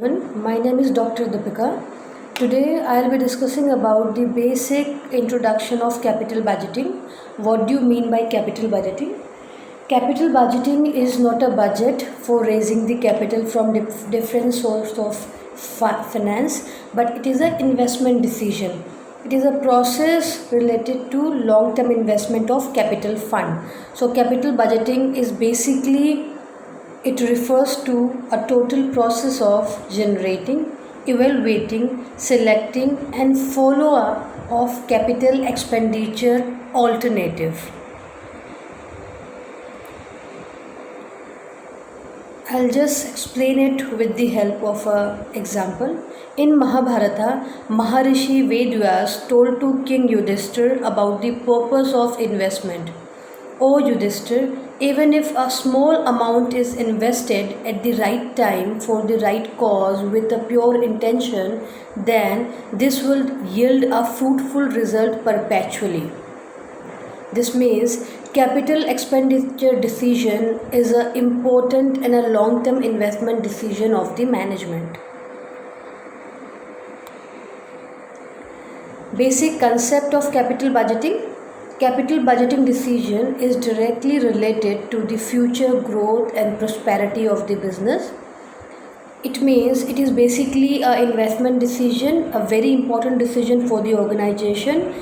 My name is Dr. Deepika. Today I'll be discussing about the basic introduction of capital budgeting. What do you mean by capital budgeting? Capital budgeting is not a budget for raising the capital from different source of finance, but it is an investment decision. It is a process related to long-term investment of capital fund. So capital budgeting is basically it refers to a total process of generating, evaluating, selecting, and follow up of capital expenditure alternative. I'll just explain it with the help of an example. In Mahabharata, Maharishi Vedvyas told to King Yudhishthir about the purpose of investment. O Yudhishthir, even if a small amount is invested at the right time for the right cause with a pure intention, then this will yield a fruitful result perpetually. This means capital expenditure decision is an important and a long-term investment decision of the management. Basic concept of capital budgeting. Capital budgeting decision is directly related to the future growth and prosperity of the business. It means it is basically an investment decision, a very important decision for the organization.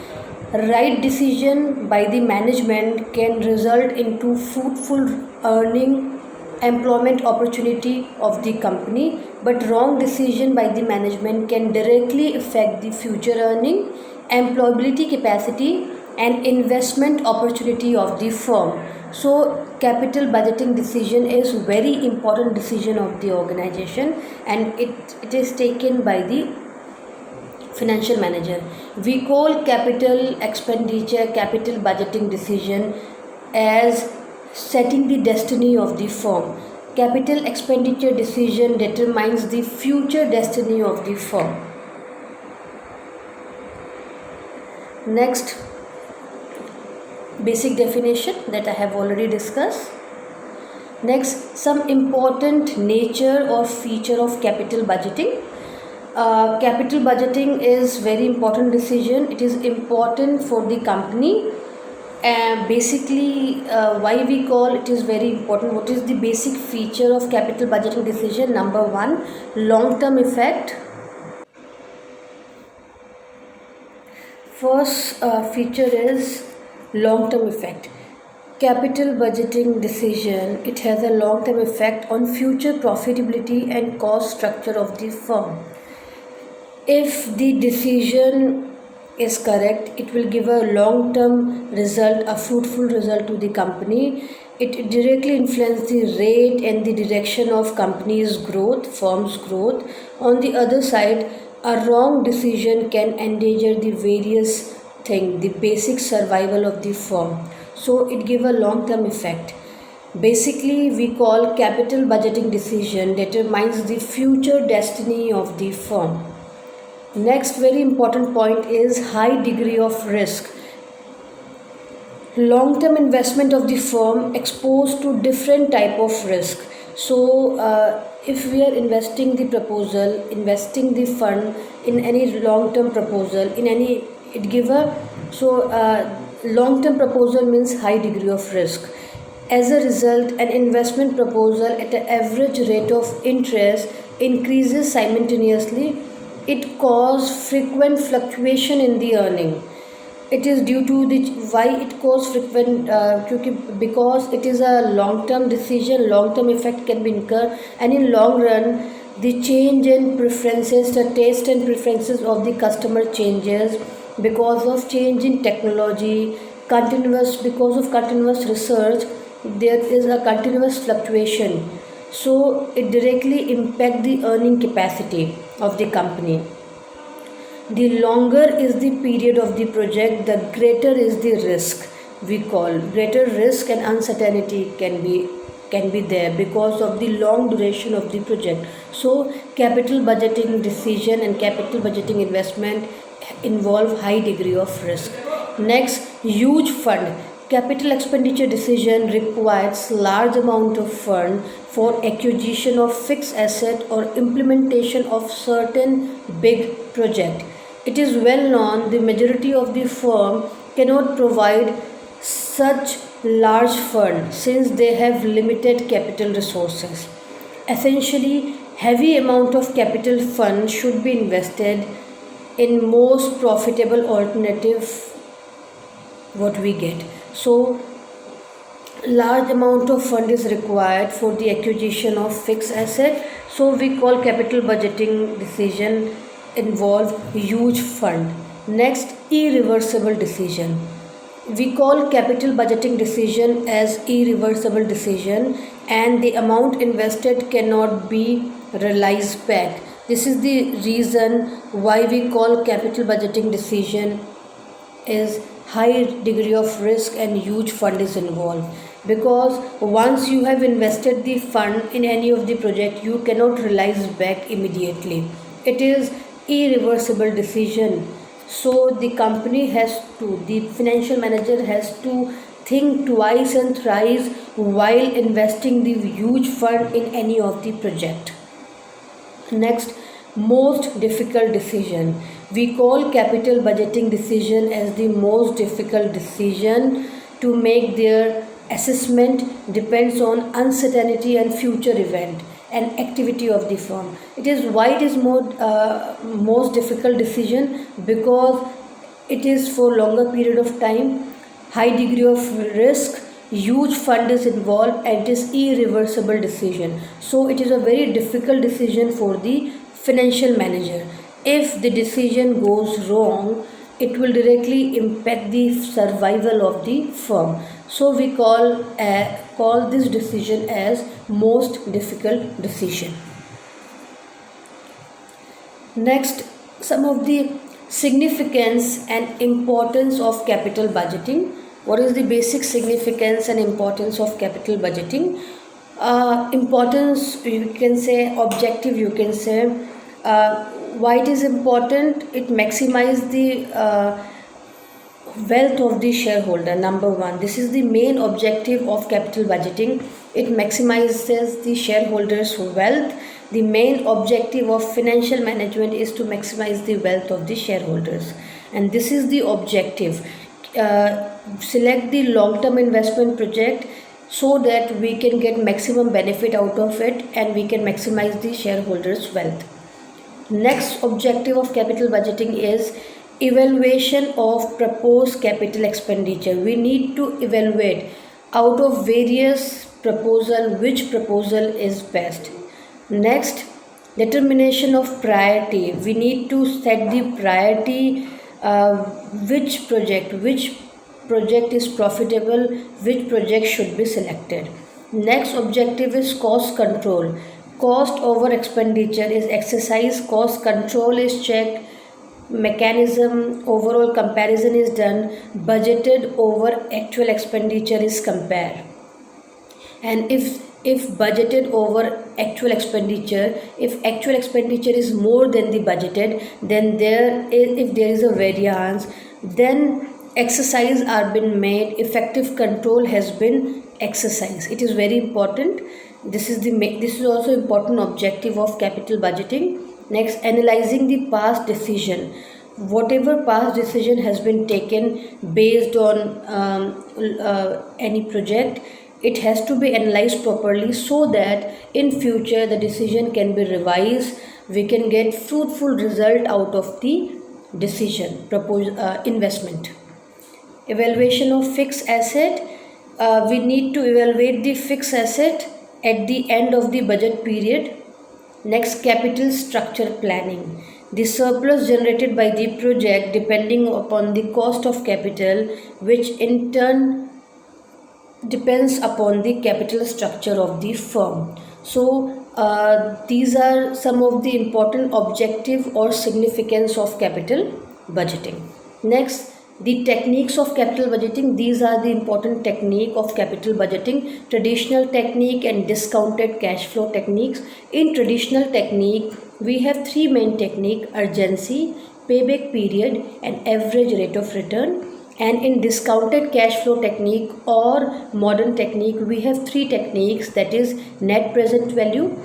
Right decision by the management can result into fruitful earning, employment opportunity of the company, but wrong decision by the management can directly affect the future earning, employability capacity, and investment opportunity of the firm. So capital budgeting decision is very important decision of the organization, and it is taken by the financial manager. We call capital expenditure, capital budgeting decision as setting the destiny of the firm. Capital expenditure decision determines the future destiny of the firm. Next, basic definition that I have already discussed. Next, some important nature or feature of capital budgeting. Capital budgeting is very important decision. It is important for the company. Basically, why we call it is very important. What is the basic feature of capital budgeting decision? Number one, long-term effect. First feature is long-term effect. Capital budgeting decision, it has a long-term effect on future profitability and cost structure of the firm. If the decision is correct, it will give a long-term result, a fruitful result to the company. It directly influences the rate and the direction of company's growth, firm's growth. On the other side, a wrong decision can endanger the various things, the basic survival of the firm. So it give a long-term effect. Basically, we call capital budgeting decision determines the future destiny of the firm. Next very important point is high degree of risk. Long-term investment of the firm exposed to different type of risk. So if we are investing the fund in any long-term proposal, in any it give a long-term proposal means high degree of risk. As a result, an investment proposal at an average rate of interest increases simultaneously. It causes frequent fluctuation in the earning. It is due to the why it causes frequent because it is a long-term decision. Long-term effect can be incurred, and in long run, the change in preferences, the taste and preferences of the customer changes because of change in technology. Because of continuous research, there is a continuous fluctuation. So it directly impacts the earning capacity of the company. The longer is the period of the project, the greater is the risk. We call greater risk and uncertainty can be there because of the long duration of the project. So capital budgeting decision and capital budgeting investment involve high degree of risk. Next, huge fund. Capital expenditure decision requires large amount of fund for acquisition of fixed asset or implementation of certain big project. It is well known the majority of the firm cannot provide such large fund since they have limited capital resources. Essentially, heavy amount of capital fund should be invested in most profitable alternative what we get. So large amount of fund is required for the acquisition of fixed asset, so we call capital budgeting decision involve huge fund. Next, irreversible decision, we call capital budgeting decision as irreversible decision, and the amount invested cannot be realized back. This is the reason why we call capital budgeting decision is high degree of risk and huge fund is involved, because once you have invested the fund in any of the project you cannot realize back immediately. It is irreversible decision, so the company has to, the financial manager has to think twice and thrice while investing the huge fund in any of the project. Next, most difficult decision, we call capital budgeting decision as the most difficult decision to make. Their assessment depends on uncertainty and future event and activity of the firm. It is why it is most difficult decision, because it is for longer period of time, high degree of risk, huge fund is involved, and it is irreversible decision. So it is a very difficult decision for the financial manager. If the decision goes wrong, it will directly impact the survival of the firm. So we call this decision as most difficult decision. Next, some of the significance and importance of capital budgeting. What is the basic significance and importance of capital budgeting? Importance, you can say, objective, you can say. Why it is important? It maximizes the wealth of the shareholder. Number one, this is the main objective of capital budgeting. It maximizes the shareholders' wealth. The main objective of financial management is to maximize the wealth of the shareholders, and this is the objective. Select the long-term investment project so that we can get maximum benefit out of it and we can maximize the shareholders' wealth. Next objective of capital budgeting is evaluation of proposed capital expenditure. We need to evaluate out of various proposal which proposal is best. Next, determination of priority. We need to set the priority, which project is profitable, which project should be selected. Next objective is cost control. Cost over expenditure is exercise, cost control is checked, mechanism overall comparison is done, budgeted over actual expenditure is compared. And if budgeted over actual expenditure, if actual expenditure is more than the budgeted, then if there is a variance, then exercise are been made, effective control has been exercised. It is very important. This is also important objective of capital budgeting. Next, analyzing the past decision. Whatever past decision has been taken based on any project, it has to be analyzed properly so that in future the decision can be revised. We can get fruitful result out of the decision investment. Evaluation of fixed asset. We need to evaluate the fixed asset at the end of the budget period. Next, capital structure planning. The surplus generated by the project depending upon the cost of capital, which in turn depends upon the capital structure of the firm. So these are some of the important objective or significance of capital budgeting. Next, the techniques of capital budgeting. These are the important technique of capital budgeting: traditional technique and discounted cash flow techniques. In traditional technique, we have three main technique: urgency, payback period, and average rate of return. And in discounted cash flow technique or modern technique, we have three techniques, that is net present value,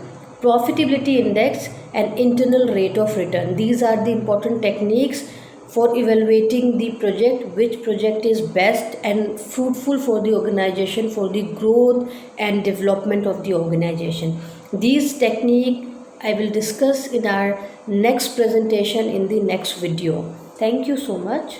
profitability index, and internal rate of return. These are the important techniques for evaluating the project, which project is best and fruitful for the organization, for the growth and development of the organization. These technique I will discuss in our next presentation in the next video. Thank you so much.